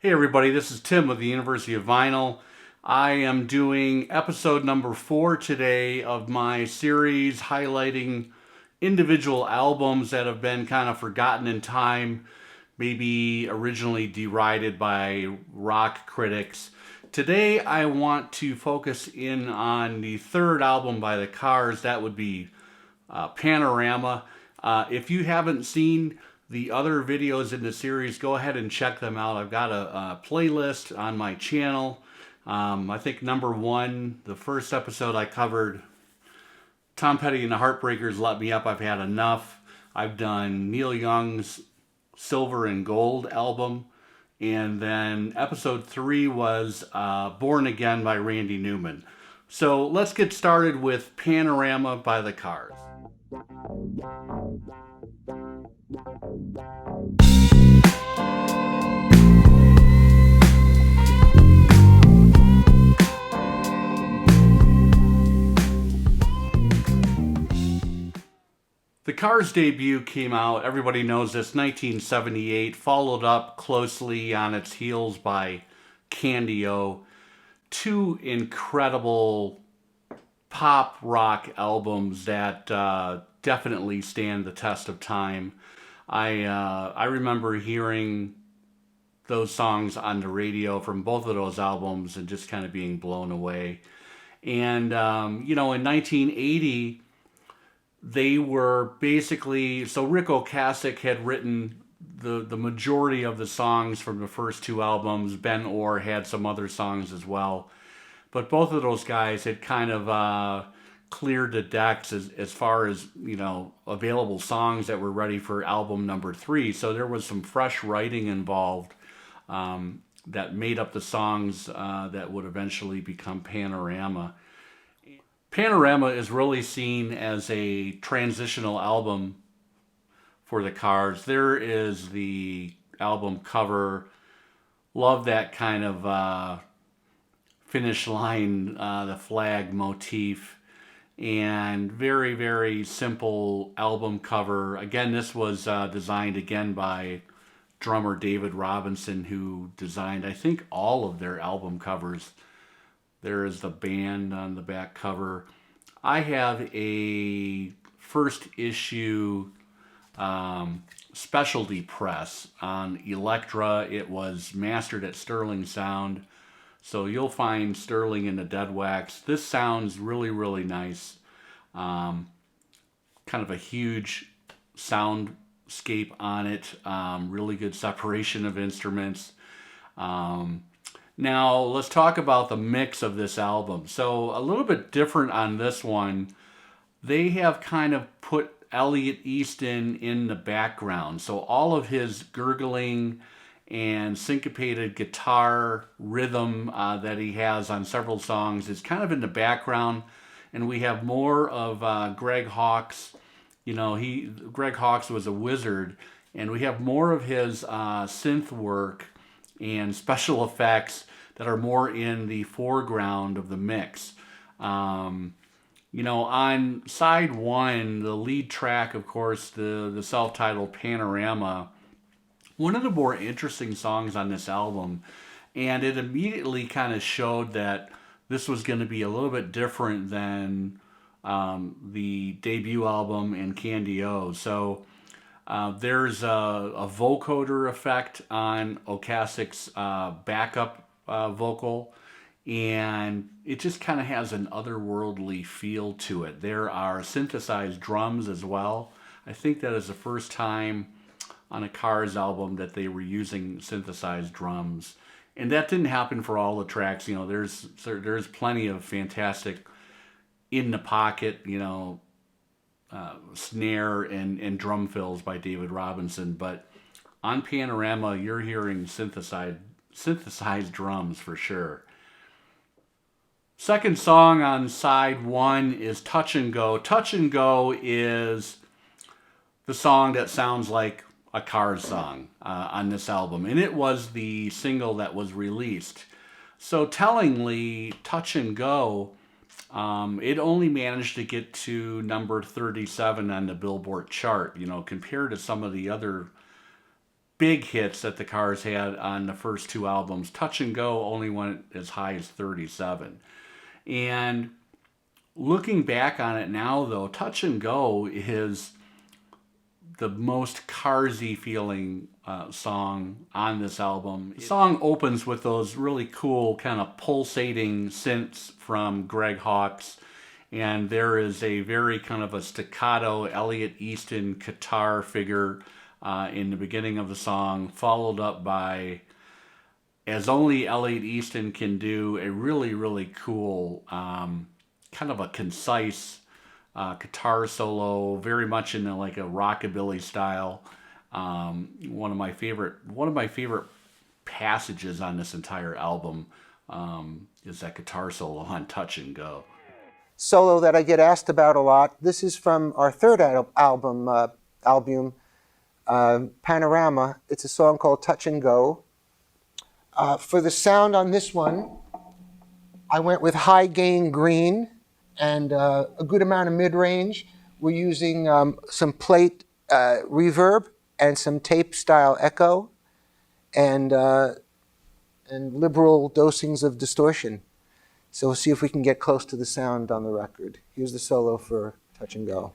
Hey everybody, this is Tim with the University of Vinyl. I am doing episode number 4 today of my series highlighting individual albums that have been kind of forgotten in time, maybe originally derided by rock critics. Today I want to focus in on the third album by the Cars. That would be Panorama. If you haven't seen the other videos in the series, go ahead and check them out. I've got a playlist on my channel. I think number 1, the first episode I covered Tom Petty and the Heartbreakers, Let Me Up, I've Had Enough. I've done Neil Young's Silver and Gold album. And then episode 3 was Born Again by Randy Newman. So let's get started with Panorama by the Cars. The Cars debut came out, everybody knows this, 1978, followed up closely on its heels by Candy-O. Two incredible pop rock albums that definitely stand the test of time. I remember hearing those songs on the radio from both of those albums and just kind of being blown away. And, in 1980, they were basically, so Rick Ocasek had written the majority of the songs from the first 2 albums. Ben Orr had some other songs as well. But both of those guys had kind of cleared the decks as far as, available songs that were ready for album number 3. So there was some fresh writing involved that made up the songs that would eventually become Panorama. Panorama is really seen as a transitional album for the Cars. There is the album cover. Love that kind of finish line, the flag motif. And very, very simple album cover. Again, this was designed again by drummer David Robinson, who designed, I think, all of their album covers. There is the band on the back cover. I have a first issue specialty press on Elektra. It was mastered at Sterling Sound. So you'll find Sterling in the dead wax. This sounds really, really nice. Kind of a huge soundscape on it. Really good separation of instruments. Now, let's talk about the mix of this album. So, a little bit different on this one. They have kind of put Elliot Easton in the background. So, all of his gurgling and syncopated guitar rhythm that he has on several songs is kind of in the background. And we have more of Greg Hawkes. Greg Hawkes was a wizard. And we have more of his synth work and special effects that are more in the foreground of the mix. On side 1, the lead track, of course, the self-titled Panorama, one of the more interesting songs on this album, and it immediately kind of showed that this was going to be a little bit different than the debut album and Candy-O. So there's a vocoder effect on Ocasek's backup vocal, and it just kind of has an otherworldly feel to it. There are synthesized drums as well. I think that is the first time on a Cars album that they were using synthesized drums. And that didn't happen for all the tracks. There's plenty of fantastic in the pocket, snare and drum fills by David Robinson, but on Panorama you're hearing synthesized drums for sure. Second song on side 1 is Touch and Go. Touch and Go is the song that sounds like a Cars song on this album, and it was the single that was released. So tellingly, Touch and Go, it only managed to get to number 37 on the Billboard chart. Compared to some of the other big hits that the Cars had on the first two albums. Touch and Go only went as high as 37. And looking back on it now, though, Touch and Go is the most Carsy feeling song on this album. The song opens with those really cool kind of pulsating synths from Greg Hawkes, and there is a very kind of a staccato Elliot Easton guitar figure in the beginning of the song, followed up by, as only Elliot Easton can do, a really, really cool kind of a concise guitar solo, very much in like a rockabilly style. One of my favorite passages on this entire album is that guitar solo on Touch and Go. Solo that I get asked about a lot. This is from our third album, Panorama. It's a song called Touch and Go. For the sound on this one, I went with high gain green and a good amount of mid-range. We're using some plate reverb and some tape style echo and liberal dosings of distortion. So we'll see if we can get close to the sound on the record. Here's the solo for Touch and Go.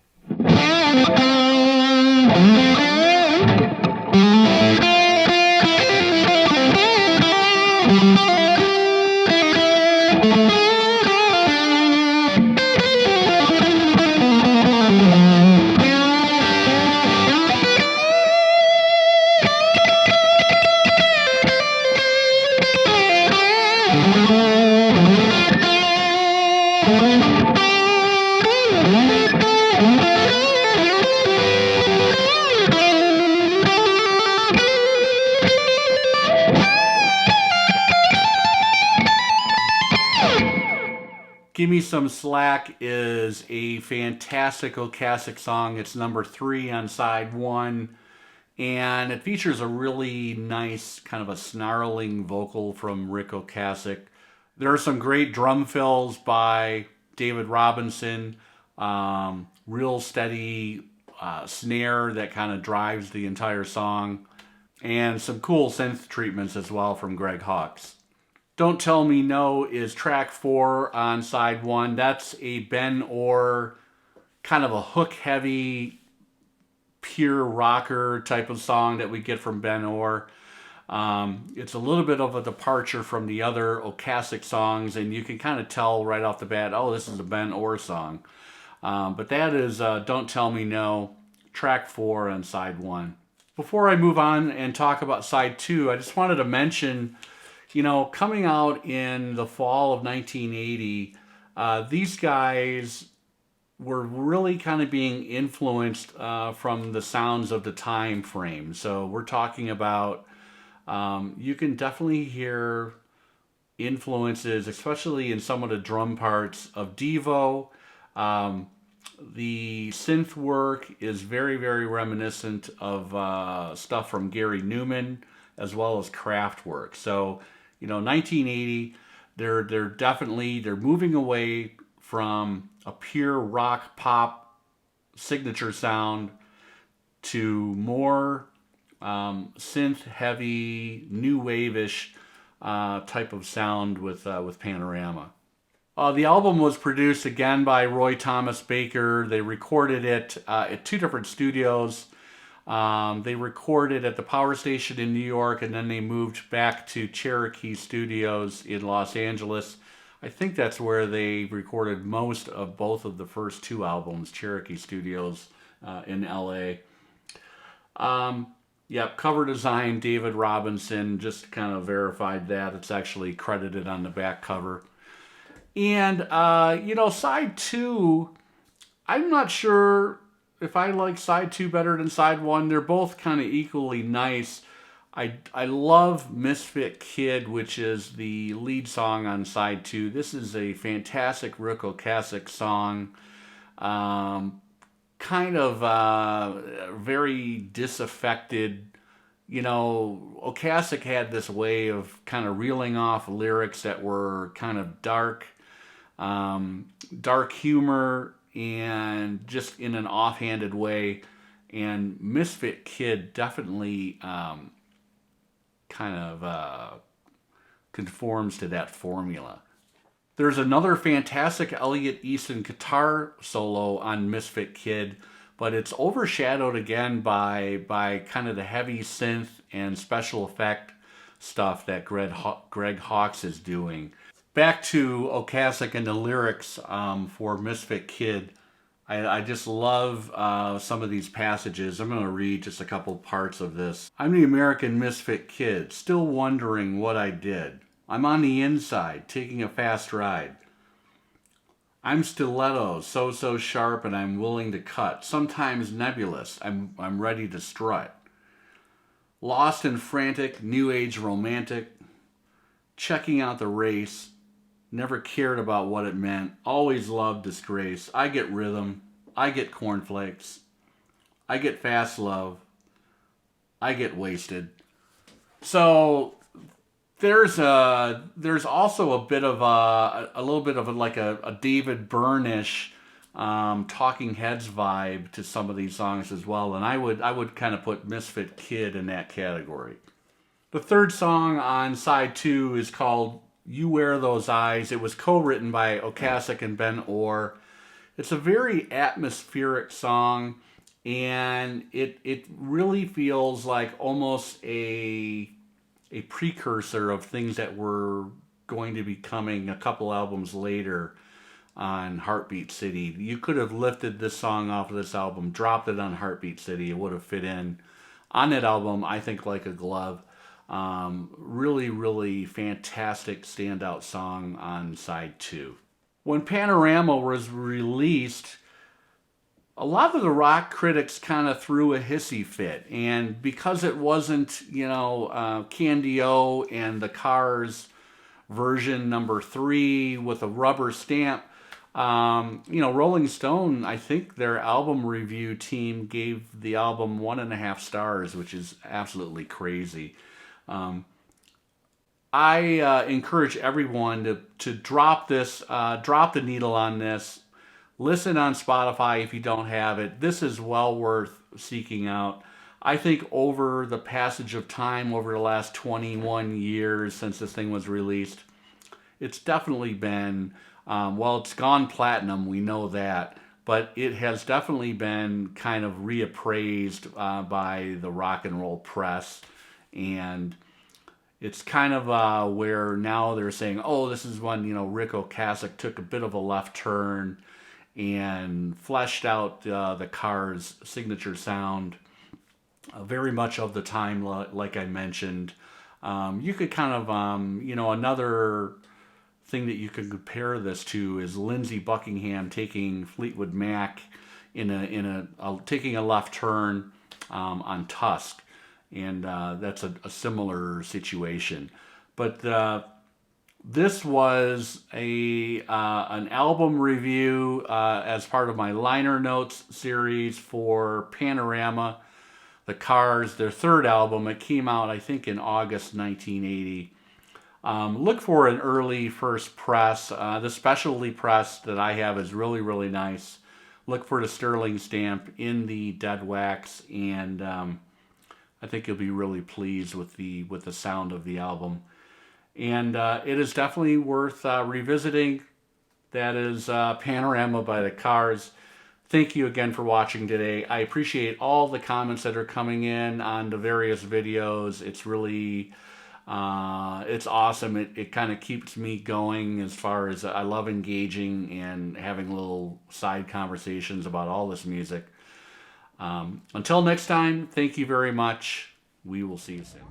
Give Me Some Slack is a fantastical classic song. It's number 3 on side 1, and it features a really nice kind of a snarling vocal from Rick Ocasek. There are some great drum fills by David Robinson, real steady snare that kind of drives the entire song, and some cool synth treatments as well from Greg Hawkes. Don't Tell Me No is track 4 on side 1. That's a Ben Orr, kind of a hook-heavy, pure rocker type of song that we get from Ben Orr. It's a little bit of a departure from the other Ocasek songs, and you can kind of tell right off the bat, oh, this is a Ben Orr song. But that is Don't Tell Me No, track 4 on side 1. Before I move on and talk about side 2, I just wanted to mention, you know, coming out in the fall of 1980, these guys were really kind of being influenced from the sounds of the time frame. So we're talking about, you can definitely hear influences, especially in some of the drum parts of Devo. The synth work is very, very reminiscent of stuff from Gary Newman as well as Kraftwerk. So, you know, 1980, they're moving away from a pure rock pop signature sound to more synth heavy, new wave-ish type of sound with Panorama. The album was produced again by Roy Thomas Baker. They recorded it at 2 different studios. They recorded at the Power Station in New York, and then they moved back to Cherokee Studios in Los Angeles. I think that's where they recorded most of both of the first 2 albums, Cherokee Studios in LA. Cover design, David Robinson, just kind of verified that. It's actually credited on the back cover. And, side 2, I'm not sure if I like side 2 better than side 1. They're both kind of equally nice. I love Misfit Kid, which is the lead song on side 2. This is a fantastic Rick Ocasek song. Kind of very disaffected. You know, Ocasek had this way of kind of reeling off lyrics that were kind of dark humor, and just in an offhanded way. And Misfit Kid definitely kind of conforms to that formula. There's another fantastic Elliot Easton guitar solo on Misfit Kid, but it's overshadowed again by kind of the heavy synth and special effect stuff that Greg Hawkes is doing. Back to Okasik and the lyrics for Misfit Kid. I just love some of these passages. I'm going to read just a couple parts of this. I'm the American misfit kid, still wondering what I did. I'm on the inside, taking a fast ride. I'm stiletto, so sharp, and I'm willing to cut. Sometimes nebulous, I'm ready to strut. Lost and frantic, new age romantic. Checking out the race. Never cared about what it meant. Always loved disgrace. I get rhythm. I get cornflakes. I get fast love. I get wasted. So there's also a bit of a little bit of a David Byrne-ish Talking Heads vibe to some of these songs as well, and I would kind of put Misfit Kid in that category. The third song on side 2 is called You Wear Those Eyes. It was co-written by Okasik and Ben Orr. It's a very atmospheric song, and it really feels like almost a precursor of things that were going to be coming a couple albums later on Heartbeat City. You could have lifted this song off of this album, dropped it on Heartbeat City. It would have fit in on that album, I think, like a glove. Really, really fantastic standout song on side 2. When Panorama was released, a lot of the rock critics kind of threw a hissy fit, and because it wasn't, Candy-O and the Cars version number 3 with a rubber stamp, Rolling Stone, I think their album review team gave the album 1.5 stars, which is absolutely crazy. I encourage everyone to drop the needle on this. Listen on Spotify if you don't have it. This is well worth seeking out. I think over the passage of time, over the last 21 years since this thing was released, it's definitely been, it's gone platinum, we know that, but it has definitely been kind of reappraised by the rock and roll press, and it's kind of where now they're saying, oh, this is when, Rick Ocasek took a bit of a left turn and fleshed out the Cars' signature sound very much of the time, like I mentioned. You could kind of, another thing that you could compare this to is Lindsey Buckingham taking Fleetwood Mac taking a left turn on Tusk, and that's a similar situation. But this was an album review as part of my liner notes series for Panorama, the Cars, their third album. It came out, I think, in August 1980. Look for an early first press. The specialty press that I have is really, really nice. Look for the Sterling stamp in the dead wax, and I think you'll be really pleased with the sound of the album. And it is definitely worth revisiting. That is Panorama by the Cars. Thank you again for watching today. I appreciate all the comments that are coming in on the various videos. It's really, it's awesome. It kind of keeps me going as far as I love engaging and having little side conversations about all this music. Until next time, thank you very much. We will see you soon.